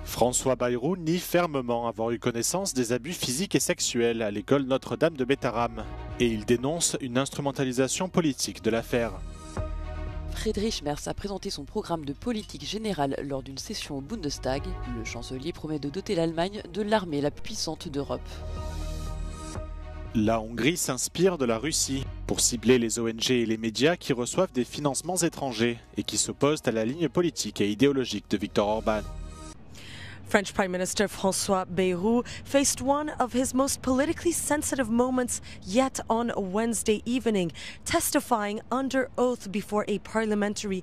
François Bayrou nie fermement avoir eu connaissance des abus physiques et sexuels à l'école Notre-Dame de Betharam et il dénonce une instrumentalisation politique de l'affaire. Friedrich Merz a présenté son programme de politique générale lors d'une session au Bundestag. Le chancelier promet de doter l'Allemagne de l'armée la plus puissante d'Europe. La Hongrie s'inspire de la Russie pour cibler les ONG et les médias qui reçoivent des financements étrangers et qui s'opposent à la ligne politique et idéologique de Viktor Orban. French Prime Minister François Bayrou faced one of his most politically sensitive moments yet on Wednesday evening, testifying under oath before a parliamentary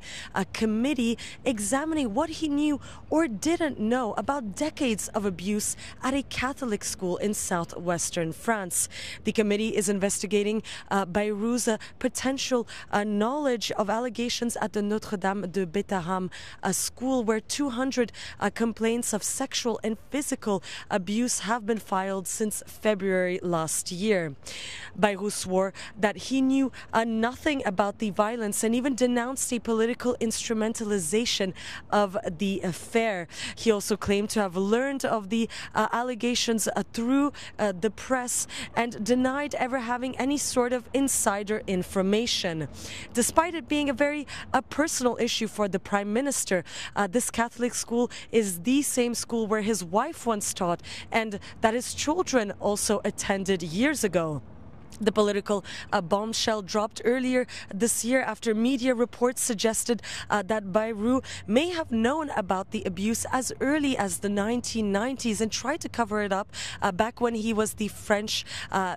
committee examining what he knew or didn't know about decades of abuse at a Catholic school in southwestern France. The committee is investigating Bayrou's potential knowledge of allegations at the Notre-Dame de Betharam school, where 200 complaints of sexual and physical abuse have been filed since February last year. Bayrou swore that he knew nothing about the violence and even denounced a political instrumentalization of the affair. He also claimed to have learned of the allegations through the press and denied ever having any sort of insider information. Despite it being a very personal issue for the Prime Minister, this Catholic school is the same school where his wife once taught and that his children also attended years ago. The political bombshell dropped earlier this year after media reports suggested that Bayrou may have known about the abuse as early as the 1990s and tried to cover it up back when he was the French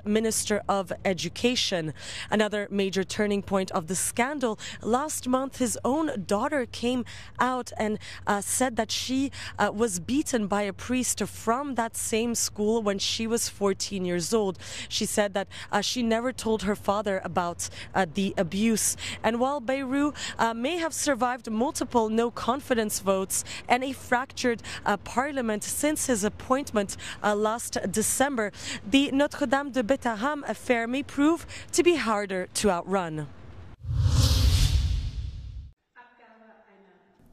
Minister of Education. Another major turning point of the scandal, last month his own daughter came out and said that she was beaten by a priest from that same school when she was 14 years old. She said that she never told her father about the abuse. And while Bayrou may have survived multiple no-confidence votes and a fractured parliament since his appointment last December, the Notre-Dame de Betharam affair may prove to be harder to outrun.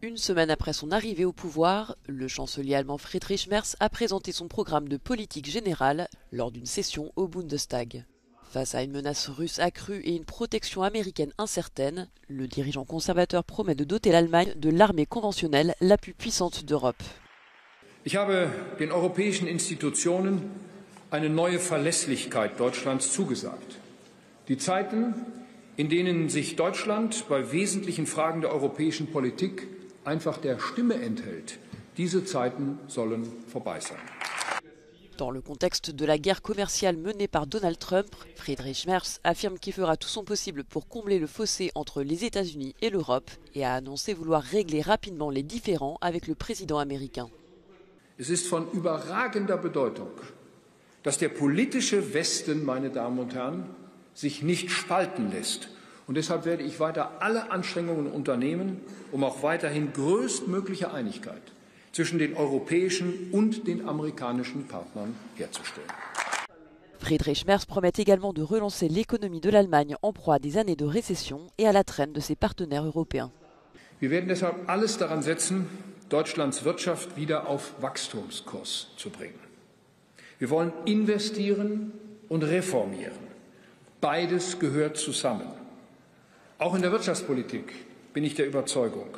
Une semaine après son arrivée au pouvoir, le chancelier allemand Friedrich Merz a présenté son programme de politique générale lors d'une session au Bundestag. Face à une menace russe accrue et une protection américaine incertaine, le dirigeant conservateur promet de doter l'Allemagne de l'armée conventionnelle la plus puissante d'Europe. Ich habe den europäischen Institutionen eine neue Verlässlichkeit Deutschlands zugesagt. Die Zeiten, in denen sich Deutschland bei wesentlichen Fragen der europäischen Politik einfach der Stimme enthält, diese Zeiten sollen vorbei sein. Dans le contexte de la guerre commerciale menée par Donald Trump, Friedrich Merz affirme qu'il fera tout son possible pour combler le fossé entre les États-Unis et l'Europe et a annoncé vouloir régler rapidement les différends avec le président américain. Es ist von überragender Bedeutung, dass der politische Westen, meine Damen und Herren, sich nicht spalten lässt. Und deshalb werde ich weiter alle Anstrengungen unternehmen, um auch weiterhin größtmögliche Einigkeit zwischen den europäischen und den amerikanischen Partnern herzustellen. Friedrich Merz promet également de relancer l'économie de l'Allemagne en proie à des années de récession et à la traîne de ses partenaires européens. Wir werden deshalb alles daran setzen, Deutschlands Wirtschaft wieder auf Wachstumskurs zu bringen. Wir wollen investieren und reformieren. Beides gehört zusammen. Auch in der Wirtschaftspolitik bin ich der Überzeugung,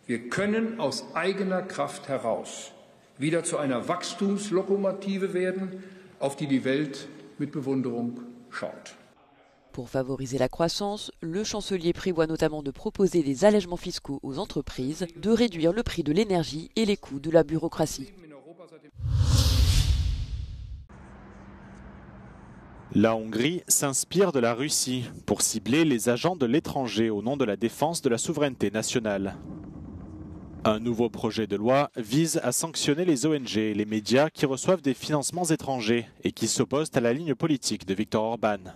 wir können aus eigener Kraft heraus wieder zu einer Wachstumslokomotive werden, auf die die Welt mit Bewunderung schaut. Pour favoriser la croissance, le chancelier prévoit notamment de proposer des allègements fiscaux aux entreprises, de réduire le prix de l'énergie et les coûts de la bureaucratie. La Hongrie s'inspire de la Russie pour cibler les agents de l'étranger au nom de la défense de la souveraineté nationale. Un nouveau projet de loi vise à sanctionner les ONG et les médias qui reçoivent des financements étrangers et qui s'opposent à la ligne politique de Viktor Orban.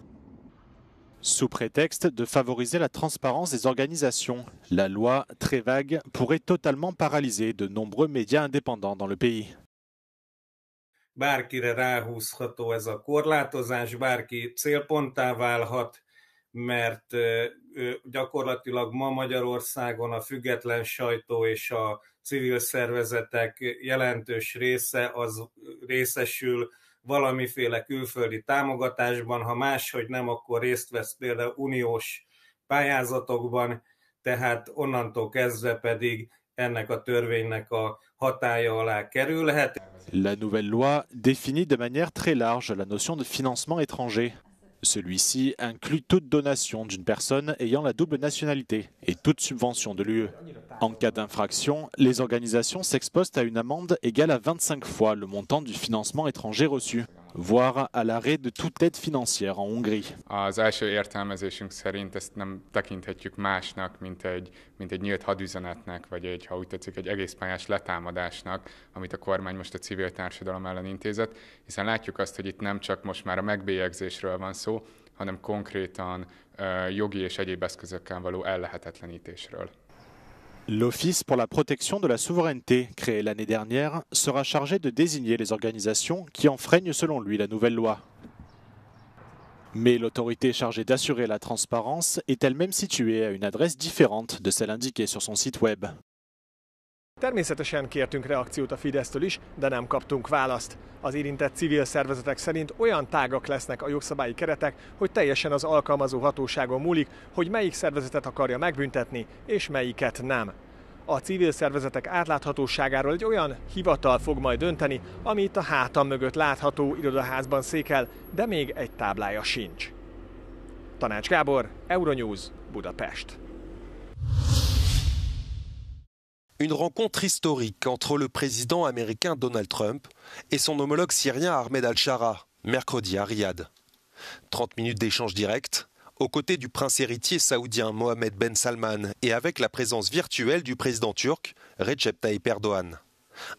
Sous prétexte de favoriser la transparence des organisations, la loi, très vague, pourrait totalement paralyser de nombreux médias indépendants dans le pays. Bárkire ráhúzható ez a korlátozás, bárki célponttá válhat, mert gyakorlatilag ma Magyarországon a független sajtó és a civil szervezetek jelentős része az részesül valamiféle külföldi támogatásban, ha máshogy nem, akkor részt vesz például uniós pályázatokban, tehát onnantól kezdve pedig ennek a törvénynek a hatálya alá kerülhet. La nouvelle loi définit de manière très large la notion de financement étranger. Celui-ci inclut toute donation d'une personne ayant la double nationalité et toute subvention de l'UE. En cas d'infraction, les organisations s'exposent à une amende égale à 25 fois le montant du financement étranger reçu, voire à l'arrêt de toute aide financière en Hongrie. Az első értelmezésünk szerint ezt nem tekinthetjük másnak, mint egy nyílt hadüzenetnek, vagy ha úgy tetszik, egy egészpályás letámadásnak, amit a kormány most a civil társadalom ellen intézett, hiszen látjuk azt, hogy itt nem csak most már a megbélyegzésről van szó, hanem konkrétan jogi és egyéb eszközökkel való ellehetetlenítésről. L'Office pour la protection de la souveraineté, créé l'année dernière, sera chargé de désigner les organisations qui enfreignent selon lui la nouvelle loi. Mais l'autorité chargée d'assurer la transparence est elle-même située à une adresse différente de celle indiquée sur son site web. Természetesen kértünk reakciót a Fidesztől is, de nem kaptunk választ. Az érintett civil szervezetek szerint olyan tágak lesznek a jogszabályi keretek, hogy teljesen az alkalmazó hatóságon múlik, hogy melyik szervezetet akarja megbüntetni, és melyiket nem. A civil szervezetek átláthatóságáról egy olyan hivatal fog majd dönteni, ami itt a hátam mögött látható irodaházban székel, de még egy táblája sincs. Tanács Gábor, Euronews, Budapest. Une rencontre historique entre le président américain Donald Trump et son homologue syrien Ahmed al-Shara, mercredi à Riyad. 30 minutes d'échange direct, aux côtés du prince héritier saoudien Mohammed Ben Salman et avec la présence virtuelle du président turc Recep Tayyip Erdogan.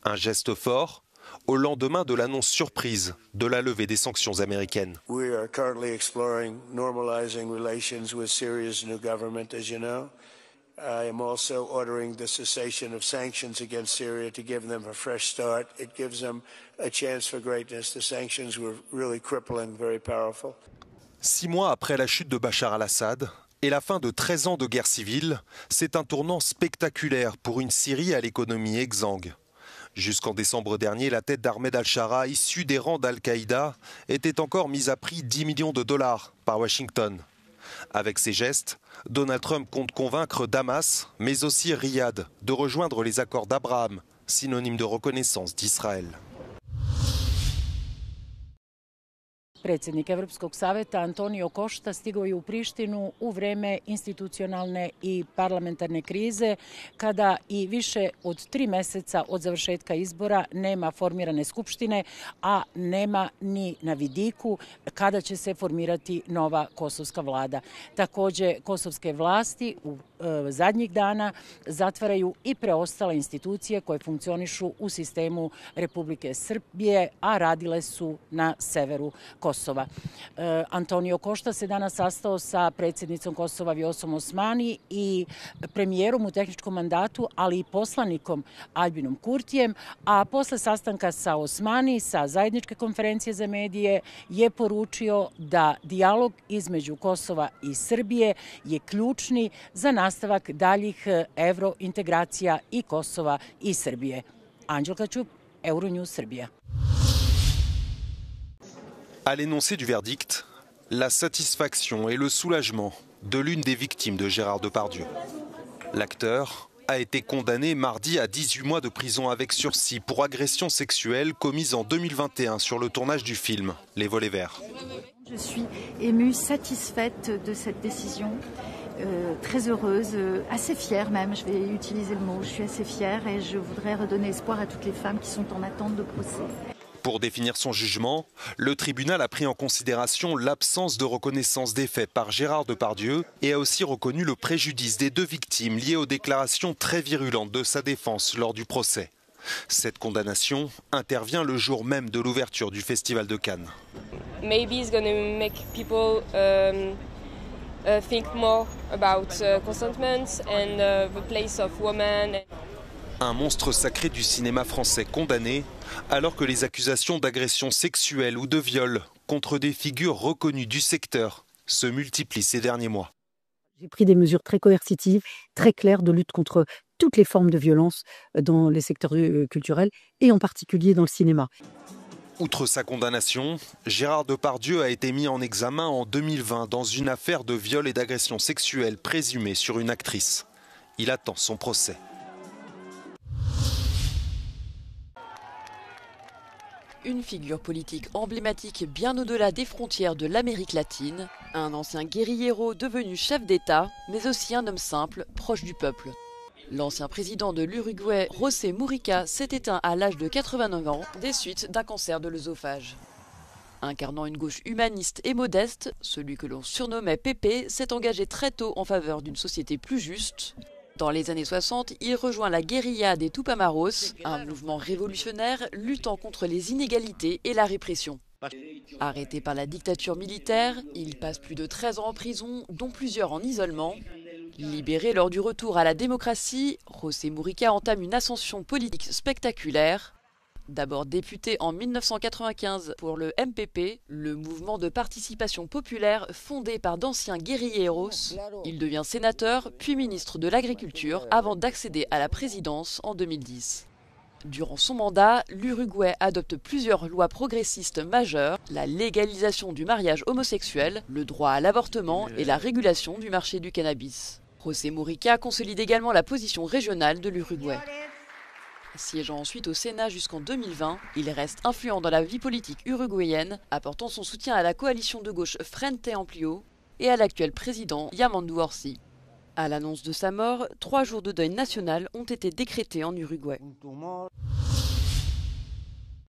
Un geste fort au lendemain de l'annonce surprise de la levée des sanctions américaines. We are currently exploring normalizing relations with Syria's new government, as you know. I am also ordering the cessation of sanctions against Syria to give them a fresh start. It gives them a chance for greatness. The sanctions were really crippling, very powerful. 6 mois après la chute de Bachar al-Assad et la fin de 13 ans de guerre civile, c'est un tournant spectaculaire pour une Syrie à l'économie exsangue. Jusqu'en décembre dernier, la tête d'Ahmed al-Shara, issue des rangs d'Al-Qaïda, était encore mise à prix 10 millions de dollars par Washington. Avec ces gestes, Donald Trump compte convaincre Damas, mais aussi Riyad, de rejoindre les accords d'Abraham, synonyme de reconnaissance d'Israël. Predsjednik Evropskog saveta Antonio Costa stigao je u Prištinu u vreme institucionalne i parlamentarne krize, kada i više od 3 meseca od završetka izbora nema formirane skupštine, a nema ni na vidiku kada će se formirati nova kosovska vlada. Takođe, kosovske vlasti u zadnjih dana zatvaraju i preostale institucije koje funkcionišu u sistemu Republike Srbije, a radile su na severu Kosova. Antonio Costa se danas sastao sa predsjednicom Kosova Vjosom Osmani i premijerom u tehničkom mandatu, ali i poslanikom Albinom Kurtijem, a posle sastanka sa Osmani, sa zajedničke konferencije za medije, je poručio da dijalog između Kosova i Srbije je ključni za nastavak daljih evrointegracija i Kosova i Srbije. Anđelka Ćup, Euronews Srbija. À l'énoncé du verdict, la satisfaction et le soulagement de l'une des victimes de Gérard Depardieu. L'acteur a été condamné mardi à 18 mois de prison avec sursis pour agression sexuelle commise en 2021 sur le tournage du film Les Volets Verts. Je suis émue, satisfaite de cette décision, très heureuse, assez fière même, je vais utiliser le mot, je suis assez fière et je voudrais redonner espoir à toutes les femmes qui sont en attente de procès. Pour définir son jugement, le tribunal a pris en considération l'absence de reconnaissance des faits par Gérard Depardieu et a aussi reconnu le préjudice des 2 victimes liées aux déclarations très virulentes de sa défense lors du procès. Cette condamnation intervient le jour même de l'ouverture du Festival de Cannes. Maybe it's going to make people think more about consentment and the place of women. Un monstre sacré du cinéma français condamné, alors que les accusations d'agression sexuelle ou de viol contre des figures reconnues du secteur se multiplient ces derniers mois. J'ai pris des mesures très coercitives, très claires de lutte contre toutes les formes de violence dans les secteurs culturels et en particulier dans le cinéma. Outre sa condamnation, Gérard Depardieu a été mis en examen en 2020 dans une affaire de viol et d'agression sexuelle présumée sur une actrice. Il attend son procès. Une figure politique emblématique bien au-delà des frontières de l'Amérique latine, un ancien guérillero devenu chef d'État, mais aussi un homme simple, proche du peuple. L'ancien président de l'Uruguay, José Mujica, s'est éteint à l'âge de 89 ans des suites d'un cancer de l'œsophage. Incarnant une gauche humaniste et modeste, celui que l'on surnommait Pépé s'est engagé très tôt en faveur d'une société plus juste. Dans les années 60, il rejoint la guérilla des Tupamaros, un mouvement révolutionnaire luttant contre les inégalités et la répression. Arrêté par la dictature militaire, il passe plus de 13 ans en prison, dont plusieurs en isolement. Libéré lors du retour à la démocratie, José Mujica entame une ascension politique spectaculaire. D'abord député en 1995 pour le MPP, le mouvement de participation populaire fondé par d'anciens guérilleros, il devient sénateur puis ministre de l'Agriculture avant d'accéder à la présidence en 2010. Durant son mandat, l'Uruguay adopte plusieurs lois progressistes majeures, la légalisation du mariage homosexuel, le droit à l'avortement et la régulation du marché du cannabis. José Mujica consolide également la position régionale de l'Uruguay. Siégeant ensuite au Sénat jusqu'en 2020, il reste influent dans la vie politique uruguayenne, apportant son soutien à la coalition de gauche Frente Amplio et à l'actuel président Yamandu Orsi. À l'annonce de sa mort, 3 jours de deuil national ont été décrétés en Uruguay.